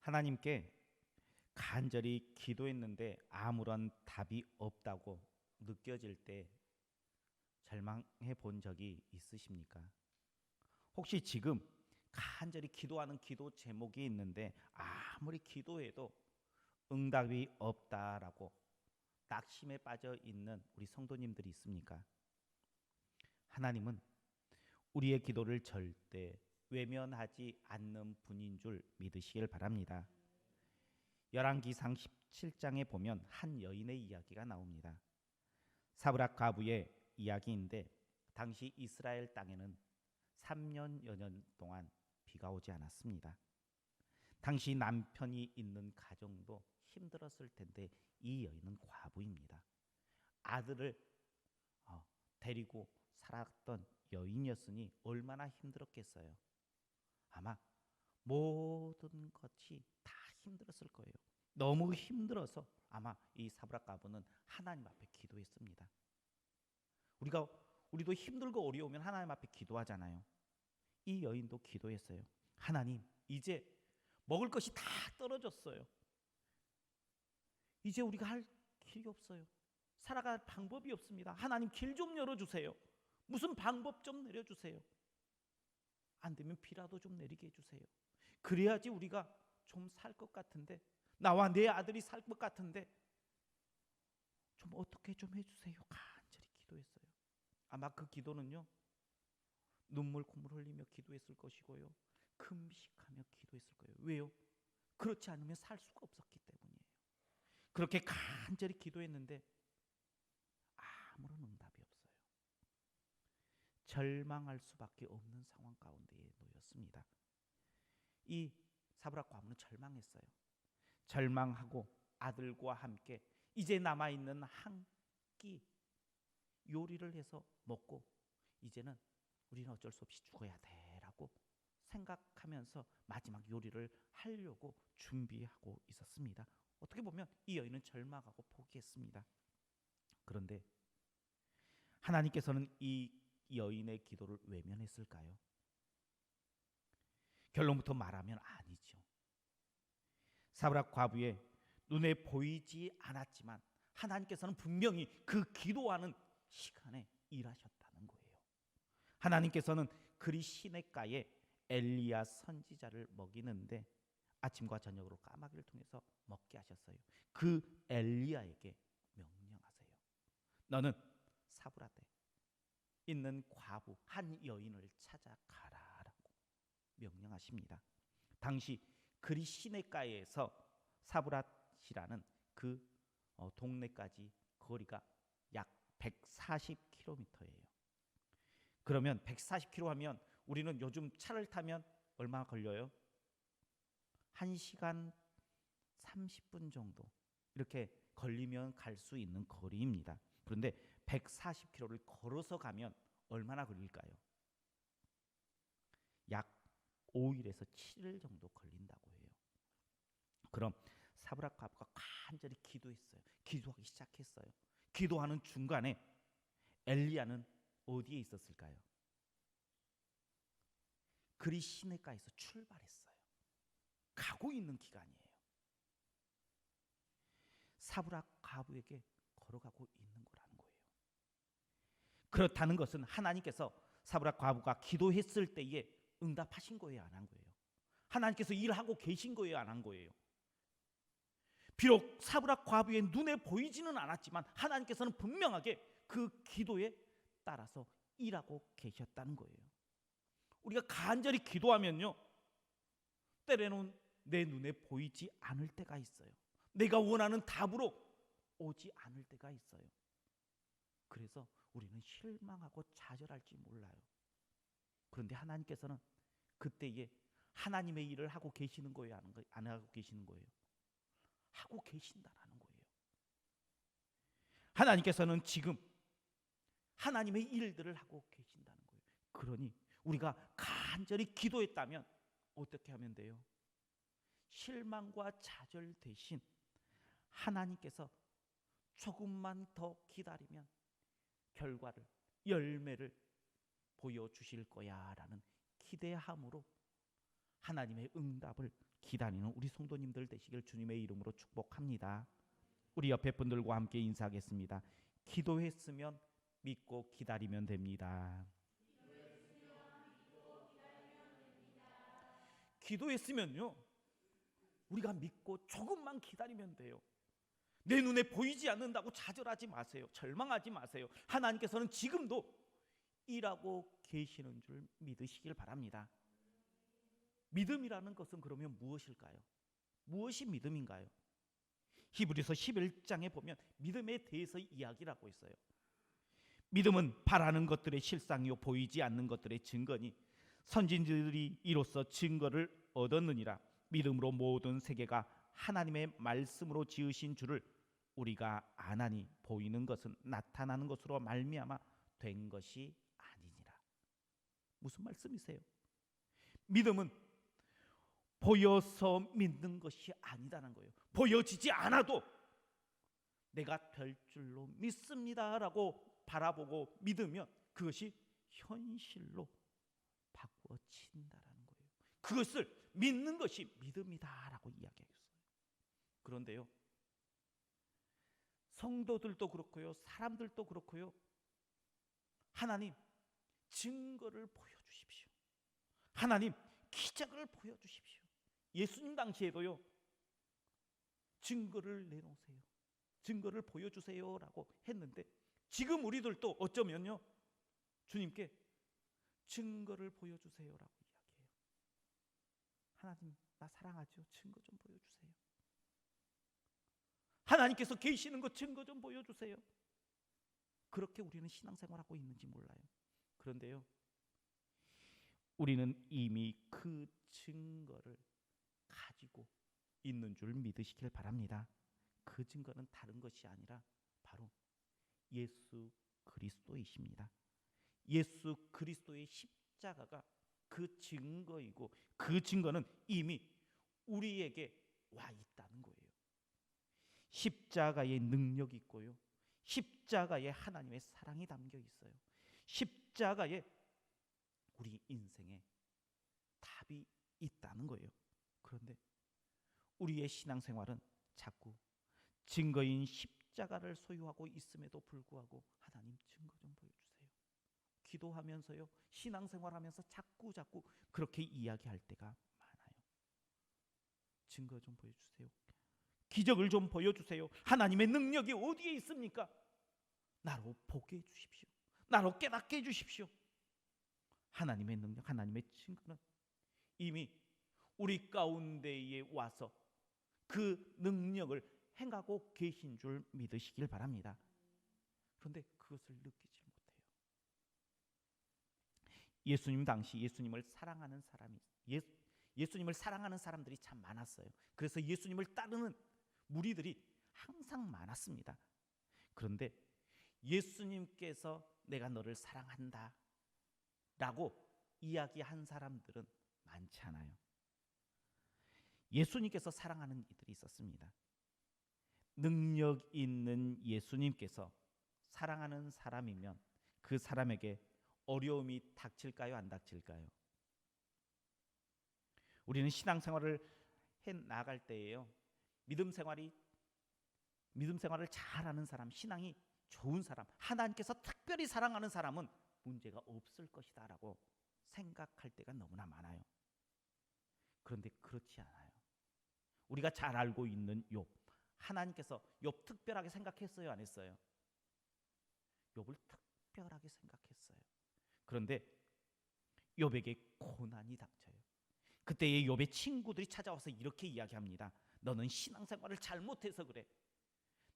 하나님께 간절히 기도했는데 아무런 답이 없다고 느껴질 때 절망해 본 적이 있으십니까? 혹시 지금 간절히 기도하는 기도 제목이 있는데 아무리 기도해도 응답이 없다라고 낙심에 빠져 있는 우리 성도님들이 있습니까? 하나님은 우리의 기도를 절대 외면하지 않는 분인 줄 믿으시길 바랍니다. 열왕기상 17장에 보면 한 여인의 이야기가 나옵니다. 사브락 과부의 이야기인데 당시 이스라엘 땅에는 3년여 년 동안 비가 오지 않았습니다. 당시 남편이 있는 가정도 힘들었을 텐데 이 여인은 과부입니다. 아들을 데리고 살았던 여인이었으니 얼마나 힘들었겠어요. 아마 모든 것이 다 힘들었을 거예요. 너무 힘들어서 아마 이 사브락 과부는 하나님 앞에 기도했습니다. 우리도 힘들고 어려우면 하나님 앞에 기도하잖아요. 이 여인도 기도했어요. 하나님, 이제 먹을 것이 다 떨어졌어요. 이제 우리가 할 길이 없어요. 살아갈 방법이 없습니다. 하나님, 길 좀 열어주세요. 무슨 방법 좀 내려주세요. 안 되면 비라도 좀 내리게 해주세요. 그래야지 우리가 좀 살 것 같은데, 나와 내 아들이 살 것 같은데 좀 어떻게 좀 해주세요. 간절히 기도했어요. 아마 그 기도는요, 눈물 콧물 흘리며 기도했을 것이고요, 금식하며 기도했을 거예요. 왜요? 그렇지 않으면 살 수가 없었기 때문이에요. 그렇게 간절히 기도했는데 아무런 응답이 없어요. 절망할 수밖에 없는 상황 가운데에 놓였습니다. 이 사브락 과부는 절망했어요. 절망하고 아들과 함께 이제 남아있는 한 끼 요리를 해서 먹고 이제는 우리는 어쩔 수 없이 죽어야 돼라고 생각하면서 마지막 요리를 하려고 준비하고 있었습니다. 어떻게 보면 이 여인은 절망하고 포기했습니다. 그런데 하나님께서는 이 여인의 기도를 외면했을까요? 결론부터 말하면 아니죠. 사브락 과부의 눈에 보이지 않았지만 하나님께서는 분명히 그 기도하는 시간에 일하셨다는 거예요. 하나님께서는 그리 시냇가에 엘리야 선지자를 먹이는데 아침과 저녁으로 까마귀를 통해서 먹게 하셨어요. 그 엘리야에게 명령하세요. 너는 사브락에 있는 과부 한 여인을 찾아가라라고 명령하십니다. 당시 그리 시냇가에서 사브랏이라는 그 동네까지 거리가 약 140km예요. 그러면 140km 하면 우리는 요즘 차를 타면 얼마 걸려요? 1시간 30분 정도 이렇게 걸리면 갈 수 있는 거리입니다. 그런데 140km를 걸어서 가면 얼마나 걸릴까요? 약 5일에서 7일 정도 걸린다고 해요. 그럼 사브락 과부가 간절히 기도했어요. 기도하기 시작했어요. 기도하는 중간에 엘리야는 어디에 있었을까요? 그리 시냇가에서 출발했어요. 가고 있는 기간이에요. 사브락 과부에게 걸어가고 있는 거라는 거예요. 그렇다는 것은 하나님께서 사브락 과부가 기도했을 때에 응답하신 거예요, 안 한 거예요? 하나님께서 일하고 계신 거예요, 안 한 거예요? 비록 사브락 과부의 눈에 보이지는 않았지만 하나님께서는 분명하게 그 기도에 따라서 일하고 계셨다는 거예요. 우리가 간절히 기도하면요, 때로는 내 눈에 보이지 않을 때가 있어요. 내가 원하는 답으로 오지 않을 때가 있어요. 그래서 우리는 실망하고 좌절할지 몰라요. 그런데 하나님께서는 그때에 하나님의 일을 하고 계시는 거예요, 안 하고 계시는 거예요? 하고 계신다라는 거예요. 하나님께서는 지금 하나님의 일들을 하고 계신다는 거예요. 그러니 우리가 간절히 기도했다면 어떻게 하면 돼요? 실망과 좌절 대신 하나님께서 조금만 더 기다리면 결과를, 열매를 보여주실 거야 라는 기대함으로 하나님의 응답을 기다리는 우리 성도님들 되시길 주님의 이름으로 축복합니다. 우리 옆에 분들과 함께 인사하겠습니다. 기도했으면 믿고 기다리면 됩니다. 기도했으면요, 우리가 믿고 조금만 기다리면 돼요. 내 눈에 보이지 않는다고 좌절하지 마세요. 절망하지 마세요. 하나님께서는 지금도 일하고 계시는 줄 믿으시길 바랍니다. 믿음이라는 것은 그러면 무엇일까요? 무엇이 믿음인가요? 히브리서 11장에 보면 믿음에 대해서 이야기를 하고 있어요. 믿음은 바라는 것들의 실상이요 보이지 않는 것들의 증거니 선진들이 이로써 증거를 얻었느니라. 믿음으로 모든 세계가 하나님의 말씀으로 지으신 줄을 우리가 아나니 보이는 것은 나타나는 것으로 말미암아 된 것이 아니니라. 무슨 말씀이세요? 믿음은 보여서 믿는 것이 아니다는 거예요. 보여지지 않아도 내가 될 줄로 믿습니다라고 바라보고 믿으면 그것이 현실로 바꿔진다라는 거예요. 그것을 믿는 것이 믿음이다라고 이야기했어요. 그런데요, 성도들도 그렇고요, 사람들도 그렇고요, 하나님 증거를 보여주십시오. 하나님 기적을 보여주십시오. 예수님 당시에도요, 증거를 내놓으세요. 증거를 보여주세요라고 했는데 지금 우리들도 어쩌면요, 주님께 증거를 보여주세요라고 이야기해요. 하나님 나 사랑하죠? 증거 좀 보여주세요. 하나님께서 계시는 것 증거 좀 보여주세요. 그렇게 우리는 신앙생활하고 있는지 몰라요. 그런데요, 우리는 이미 그 증거를 가지고 있는 줄 믿으시길 바랍니다. 그 증거는 다른 것이 아니라 바로 예수 그리스도이십니다. 예수 그리스도의 십자가가 그 증거이고 그 증거는 이미 우리에게 와 있다는 거예요. 십자가의 능력이 있고요, 십자가에 하나님의 사랑이 담겨 있어요. 십자가에 우리 인생에 답이 있다는 거예요. 그런데 우리의 신앙생활은 자꾸 증거인 십자가를 소유하고 있음에도 불구하고 하나님 증거 좀 보여주세요. 기도하면서요, 신앙생활하면서 자꾸 그렇게 이야기할 때가 많아요. 증거 좀 보여주세요. 기적을 좀 보여주세요. 하나님의 능력이 어디에 있습니까? 나로 보게 해주십시오. 나로 깨닫게 해주십시오. 하나님의 능력, 하나님의 증거는 이미 우리 가운데에 와서 그 능력을 행하고 계신 줄 믿으시길 바랍니다. 그런데 그것을 느끼지 못해요. 예수님 당시 예수님을 사랑하는 사람들이 참 많았어요. 그래서 예수님을 따르는 무리들이 항상 많았습니다. 그런데 예수님께서 내가 너를 사랑한다 라고 이야기한 사람들은 많지 않아요. 예수님께서 사랑하는 이들이 있었습니다. 능력 있는 예수님께서 사랑하는 사람이면 그 사람에게 어려움이 닥칠까요? 안 닥칠까요? 우리는 신앙생활을 해 나갈 때에요, 믿음 생활을 잘하는 사람, 신앙이 좋은 사람, 하나님께서 특별히 사랑하는 사람은 문제가 없을 것이다 라고 생각할 때가 너무나 많아요. 그런데 그렇지 않아요. 우리가 잘 알고 있는 욥, 하나님께서 욥 특별하게 생각했어요? 안 했어요? 욥을 특별하게 생각했어요. 그런데 욥에게 고난이 닥쳐요. 그때의 욥의 친구들이 찾아와서 이렇게 이야기합니다. 너는 신앙생활을 잘못해서 그래.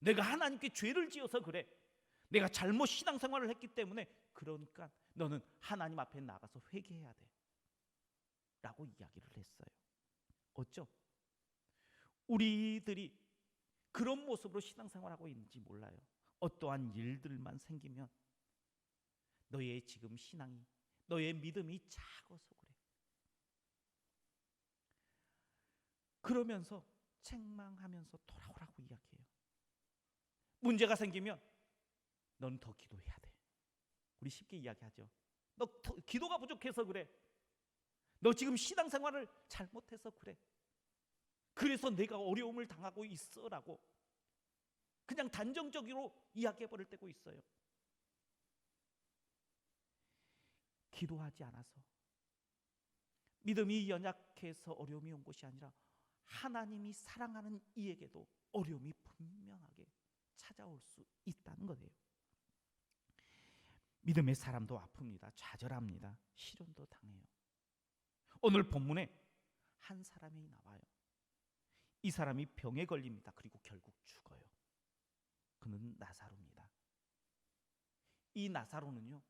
내가 하나님께 죄를 지어서 그래. 내가 잘못 신앙생활을 했기 때문에 그러니까 너는 하나님 앞에 나가서 회개해야 돼 라고 이야기를 했어요. 어쩌? 우리들이 그런 모습으로 신앙생활하고 있는지 몰라요. 어떠한 일들만 생기면 너의 지금 신앙이, 너의 믿음이 작아서 그래. 그러면서 책망하면서 돌아오라고 이야기해요. 문제가 생기면 넌 더 기도해야 돼. 우리 쉽게 이야기하죠. 너 기도가 부족해서 그래. 너 지금 신앙생활을 잘못해서 그래. 그래서 내가 어려움을 당하고 있어라고 그냥 단정적으로 이야기해버릴 때고 있어요. 기도하지 않아서, 믿음이 연약해서 어려움이 온 것이 아니라 하나님이 사랑하는 이에게도 어려움이 분명하게 찾아올 수 있다는 거예요. 믿음의 사람도 아픕니다. 좌절합니다. 시련도 당해요. 오늘 본문에 한 사람이 나와요. 이 사람이 병에 걸립니다. 그리고 결국 죽어요. 그는 나사로입니다. 이 나사로는요,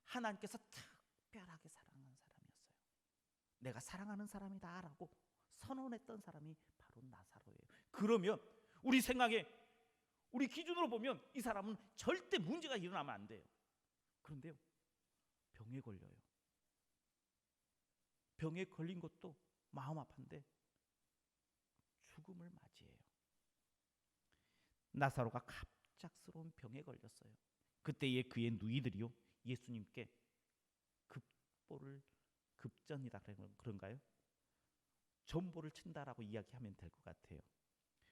하나님께서 특별하게 사랑하는 사람이었어요. 내가 사랑하는 사람이다 라고 선언했던 사람이 바로 나사로예요. 그러면 우리 생각에, 우리 기준으로 보면 이 사람은 절대 문제가 일어나면 안 돼요. 그런데요, 병에 걸려요. 병에 걸린 것도 마음 아픈데 죽음을 맞이해요. 나사로가 갑작스러운 병에 걸렸어요. 그때에 그의 누이들이요, 예수님께 급전이다 그런가요? 전보를 친다라고 이야기하면 될 것 같아요.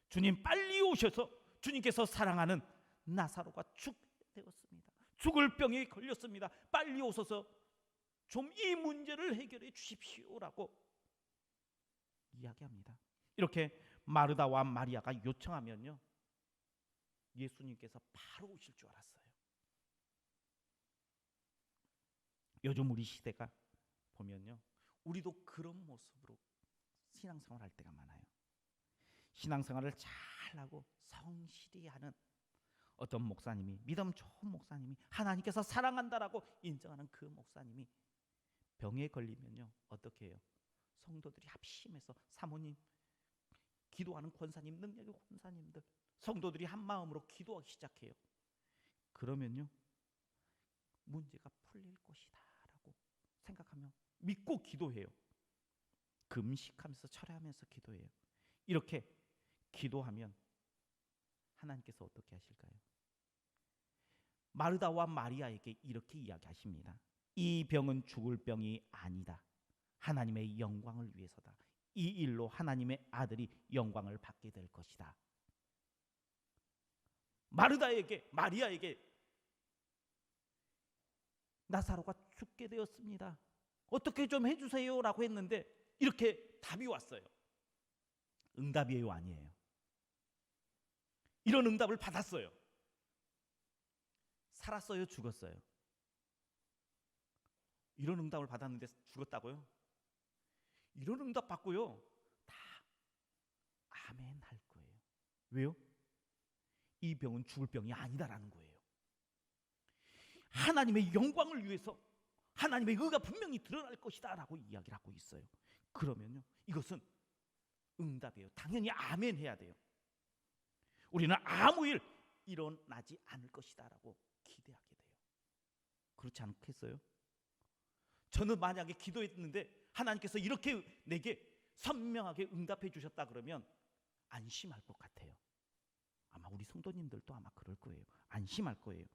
주님 빨리 오셔서 주님께서 사랑하는 나사로가 죽되었습니다. 죽을 병에 걸렸습니다. 빨리 오셔서 좀 이 문제를 해결해 주십시오라고 이야기합니다. 이렇게 마르다와 마리아가 요청하면요, 예수님께서 바로 오실 줄 알았어요. 요즘 우리 시대가 보면요, 우리도 그런 모습으로 신앙생활 할 때가 많아요. 신앙생활을 잘하고 성실히 하는 어떤 목사님이, 믿음 좋은 목사님이, 하나님께서 사랑한다라고 인정하는 그 목사님이 병에 걸리면요, 어떻게 해요? 성도들이 합심해서, 사모님, 기도하는 권사님, 능력의 권사님들, 성도들이 한 마음으로 기도하기 시작해요. 그러면요, 문제가 풀릴 것이다 라고 생각하며 믿고 기도해요. 금식하면서 철회하면서 기도해요. 이렇게 기도하면 하나님께서 어떻게 하실까요? 마르다와 마리아에게 이렇게 이야기하십니다. 이 병은 죽을 병이 아니다. 하나님의 영광을 위해서다. 이 일로 하나님의 아들이 영광을 받게 될 것이다. 마리아에게 나사로가 죽게 되었습니다. 어떻게 좀 해주세요 라고 했는데 이렇게 답이 왔어요. 응답이에요, 아니에요? 이런 응답을 받았어요. 살았어요, 죽었어요? 이런 응답을 받았는데 죽었다고요? 이런 응답 받고요, 다 아멘 할 거예요. 왜요? 이 병은 죽을 병이 아니다라는 거예요. 하나님의 영광을 위해서 하나님의 의가 분명히 드러날 것이다 라고 이야기를 하고 있어요. 그러면요, 이것은 응답이에요. 당연히 아멘 해야 돼요. 우리는 아무 일 일어나지 않을 것이다 라고 기대하게 돼요. 그렇지 않겠어요? 저는 만약에 기도했는데 하나님께서 이렇게 내게 선명하게 응답해 주셨다 그러면 안심할 것 같아요. 아마 우리 성도님들도 아마 그럴 거예요. 안심할 거예요.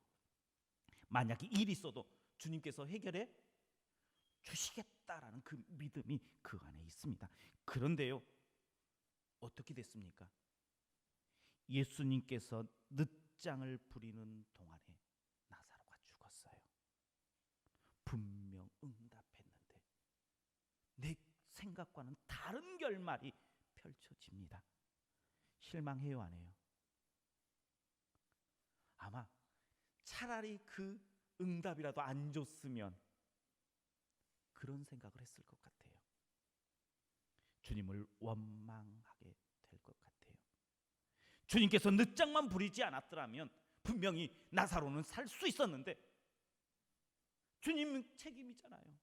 만약에 일이 있어도 주님께서 해결해 주시겠다라는 그 믿음이 그 안에 있습니다. 그런데요, 어떻게 됐습니까? 예수님께서 늦장을 부리는 동안에 나사로가 죽었어요. 분명 응답했는데 내 생각과는 다른 결말이 펼쳐집니다. 실망해요, 안 해요? 아마 차라리 그 응답이라도 안 줬으면 그런 생각을 했을 것 같아요. 주님을 원망하게 될 것 같아요. 주님께서 늦장만 부리지 않았더라면 분명히 나사로는 살 수 있었는데 주님 책임이잖아요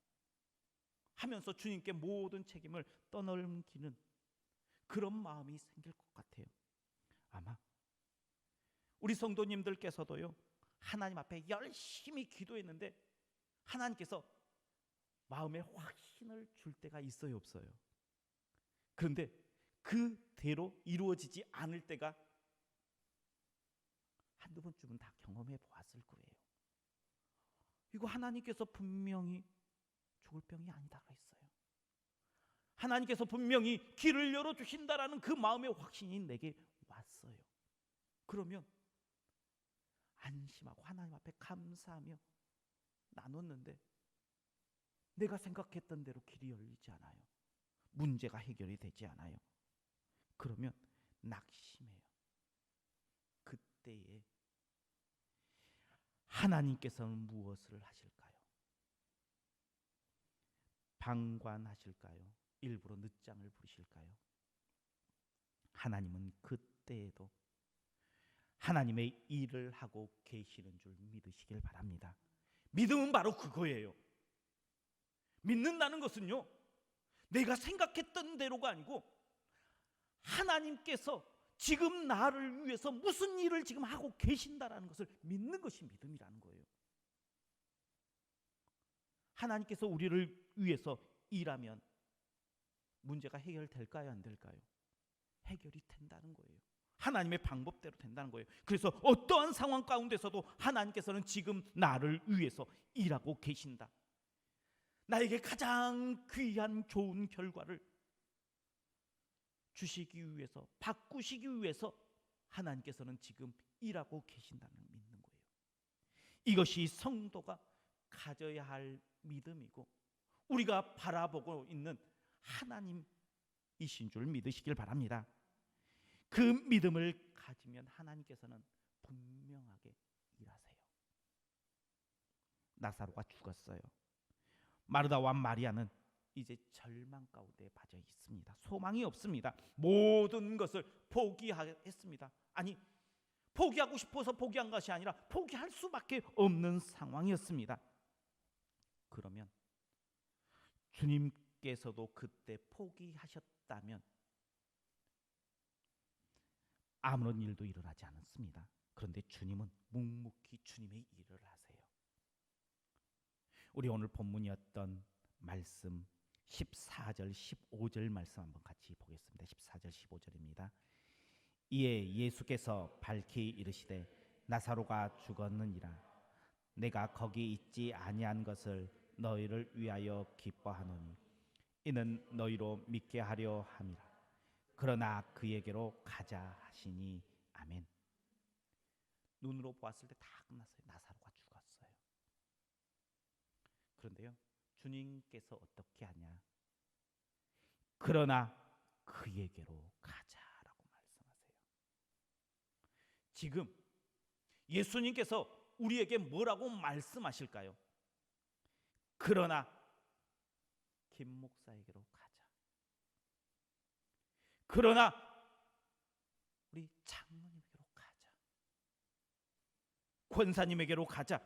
하면서 주님께 모든 책임을 떠넘기는 그런 마음이 생길 것 같아요. 아마 우리 성도님들께서도요, 하나님 앞에 열심히 기도했는데 하나님께서 마음에 확신을 줄 때가 있어요, 없어요? 그런데 그대로 이루어지지 않을 때가 한두 번쯤은 다 경험해 보았을 거예요. 이거 하나님께서 분명히 죽을 병이 아니다고 했어요. 하나님께서 분명히 길을 열어주신다라는 그 마음의 확신이 내게 왔어요. 그러면 안심하고 하나님 앞에 감사하며 나눴는데 내가 생각했던 대로 길이 열리지 않아요. 문제가 해결이 되지 않아요. 그러면 낙심해요. 그때에 하나님께서는 무엇을 하실까요? 방관하실까요? 일부러 늦장을 부리실까요? 하나님은 그때에도 하나님의 일을 하고 계시는 줄 믿으시길 바랍니다. 믿음은 바로 그거예요. 믿는다는 것은요, 내가 생각했던 대로가 아니고 하나님께서 지금 나를 위해서 무슨 일을 지금 하고 계신다라는 것을 믿는 것이 믿음이라는 거예요. 하나님께서 우리를 위해서 일하면 문제가 해결될까요? 안 될까요? 해결이 된다는 거예요. 하나님의 방법대로 된다는 거예요. 그래서 어떠한 상황 가운데서도 하나님께서는 지금 나를 위해서 일하고 계신다. 나에게 가장 귀한 좋은 결과를 주시기 위해서, 바꾸시기 위해서 하나님께서는 지금 일하고 계신다는 걸 믿는 거예요. 이것이 성도가 가져야 할 믿음이고 우리가 바라보고 있는 하나님이신 줄 믿으시길 바랍니다. 그 믿음을 가지면 하나님께서는 분명하게 일하세요. 나사로가 죽었어요. 마르다와 마리아는 이제 절망 가운데 빠져 있습니다. 소망이 없습니다. 모든 것을 포기했습니다. 아니, 포기하고 싶어서 포기한 것이 아니라 포기할 수밖에 없는 상황이었습니다. 그러면 주님께서도 그때 포기하셨다면 아무런 일도 일어나지 않았습니다. 그런데 주님은 묵묵히 주님의 일을 하세요. 우리 오늘 본문이었던 말씀 14절 15절 말씀 한번 같이 보겠습니다. 14절 15절입니다. 이에 예수께서 밝히 이르시되 나사로가 죽었느니라. 내가 거기 있지 아니한 것을 너희를 위하여 기뻐하노니 이는 너희로 믿게 하려 함이라. 그러나 그에게로 가자 하시니 아멘. 눈으로 보았을 때 다 끝났어요. 나사로가 죽었어요. 그런데요, 주님께서 어떻게 하냐? 그러나 그에게로 가자라고 말씀하세요. 지금 예수님께서 우리에게 뭐라고 말씀하실까요? 그러나 김 목사에게로 가자. 그러나 우리 장로님에게로 가자. 권사님에게로 가자.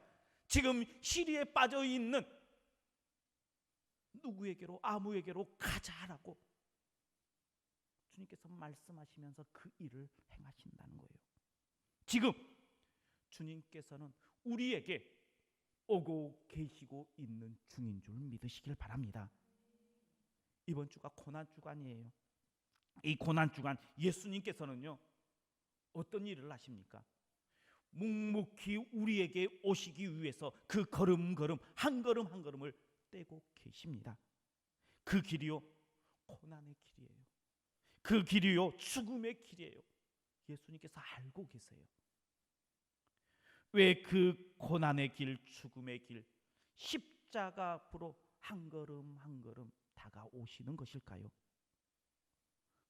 지금 시리에 빠져 있는 누구에게로, 아무에게로 가자라고 주님께서 말씀하시면서 그 일을 행하신다는 거예요. 지금 주님께서는 우리에게 오고 계시고 있는 중인 줄 믿으시길 바랍니다. 이번 주가 고난주간이에요. 이 고난주간 예수님께서는요, 어떤 일을 하십니까? 묵묵히 우리에게 오시기 위해서 그 걸음걸음 한 걸음 한 걸음을 떼고 계십니다. 그 길이요, 고난의 길이에요. 그 길이요, 죽음의 길이에요. 예수님께서 알고 계세요. 왜 그 고난의 길, 죽음의 길, 십자가 앞으로 한 걸음 한 걸음 다가오시는 것일까요?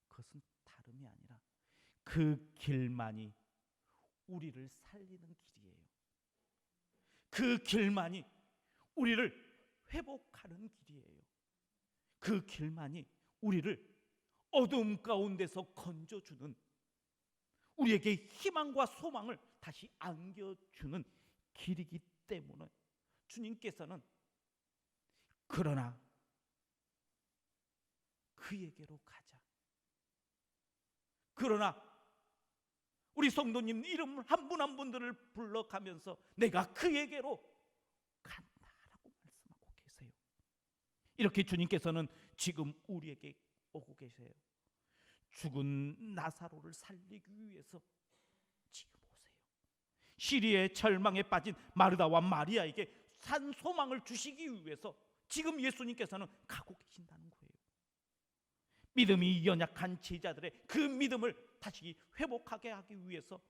그것은 다름이 아니라 그 길만이 우리를 살리는 길이에요. 그 길만이 우리를 회복하는 길이에요. 그 길만이 우리를 어둠 가운데서 건져주는, 우리에게 희망과 소망을 다시 안겨주는 길이기 때문에 주님께서는 그러나 그에게로 가자. 그러나 우리 성도님 이름 한 분 한 분들을 불러가면서 내가 그에게로 간다라고 말씀하고 계세요. 이렇게 주님께서는 지금 우리에게 오고 계세요. 죽은 나사로를 살리기 위해서 지금 오세요. 시리의 절망에 빠진 마르다와 마리아에게 산 소망을 주시기 위해서 지금 예수님께서는 가고 계신다는 거예요. 믿음이 연약한 제자들의 그 믿음을 다시 회복하게 하기 위해서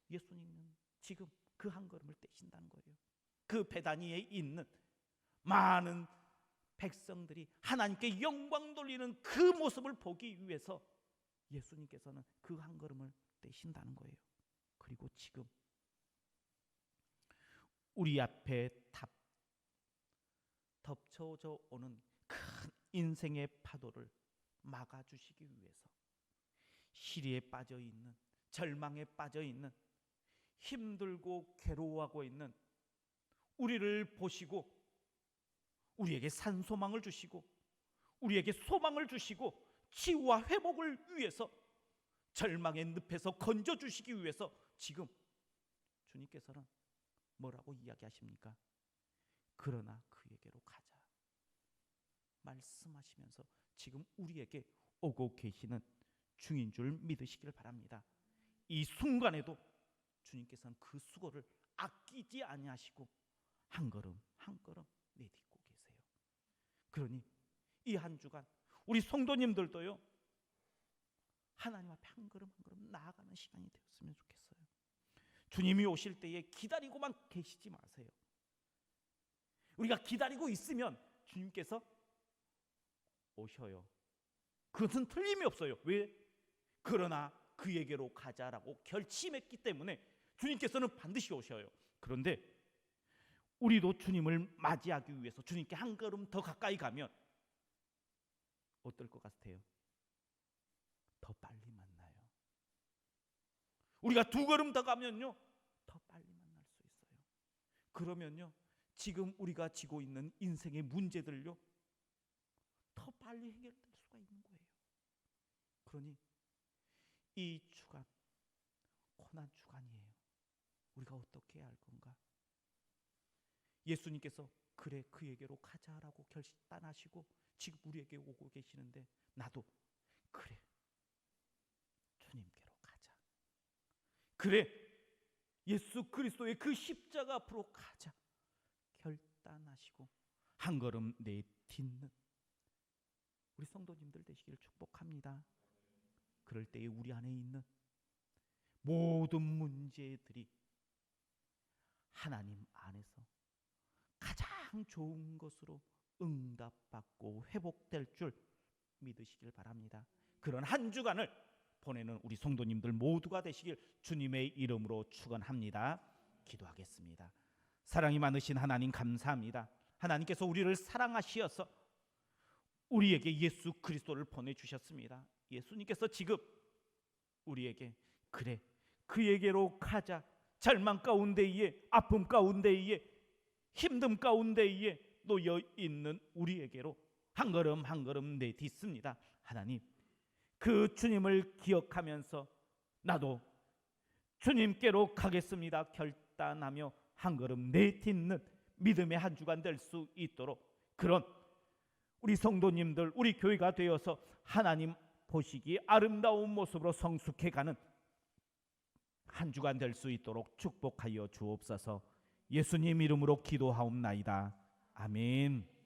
예수님은 지금 그 한 걸음을 떼신다는 거예요. 그 베다니에 있는 많은 백성들이 하나님께 영광 돌리는 그 모습을 보기 위해서 예수님께서는 그 한 걸음을 떼신다는 거예요. 그리고 지금 우리 앞에 덮쳐져 오는 큰 인생의 파도를 막아주시기 위해서 시리에 빠져있는, 절망에 빠져있는, 힘들고 괴로워하고 있는 우리를 보시고 우리에게 산소망을 주시고 우리에게 소망을 주시고 치유와 회복을 위해서 절망의 늪에서 건져주시기 위해서 지금 주님께서는 뭐라고 이야기하십니까? 그러나 그에게로 가자 말씀하시면서 지금 우리에게 오고 계시는 중인 줄 믿으시길 바랍니다. 이 순간에도 주님께서는 그 수고를 아끼지 아니하시고 한 걸음 한 걸음 내딛고 계세요. 그러니 이 한 주간 우리 성도님들도요, 하나님 앞에 한 걸음 한 걸음 나아가는 시간이 되었으면 좋겠어요. 주님이 오실 때에 기다리고만 계시지 마세요. 우리가 기다리고 있으면 주님께서 오셔요. 그것은 틀림이 없어요. 왜? 그러나 그에게로 가자라고 결심했기 때문에 주님께서는 반드시 오셔요. 그런데 우리도 주님을 맞이하기 위해서 주님께 한 걸음 더 가까이 가면 어떨 것 같아요? 더 빨리 만나요. 우리가 두 걸음 더 가면요, 더 빨리 만날 수 있어요. 그러면요, 지금 우리가 지고 있는 인생의 문제들요, 더 빨리 해결될 수가 있는 거예요. 그러니 이 주간 고난 주간이에요. 우리가 어떻게 해야 할 건가? 예수님께서 그래 그에게로 가자라고 결단하시고 지금 우리에게 오고 계시는데 나도 그래 주님께로 가자, 그래 예수 그리스도의 그 십자가 앞으로 가자 결단하시고 한 걸음 내딛는 우리 성도님들 되시기를 축복합니다. 그럴 때에 우리 안에 있는 모든 문제들이 하나님 안에서 가장 좋은 것으로 응답받고 회복될 줄 믿으시길 바랍니다. 그런 한 주간을 보내는 우리 성도님들 모두가 되시길 주님의 이름으로 축원합니다. 기도하겠습니다. 사랑이 많으신 하나님 감사합니다. 하나님께서 우리를 사랑하시어서 우리에게 예수 그리스도를 보내주셨습니다. 예수님께서 지금 우리에게 그래 그에게로 가자, 절망 가운데에 아픔 가운데에 힘듦 가운데에 놓여 있는 우리에게로 한 걸음 한 걸음 내딛습니다. 하나님, 그 주님을 기억하면서 나도 주님께로 가겠습니다 결단하며 한 걸음 내딛는 믿음의 한 주간 될 수 있도록 그런 우리 성도님들, 우리 교회가 되어서 하나님 보시기 아름다운 모습으로 성숙해가는 한 주간 될 수 있도록 축복하여 주옵소서. 예수님 이름으로 기도하옵나이다. 아멘.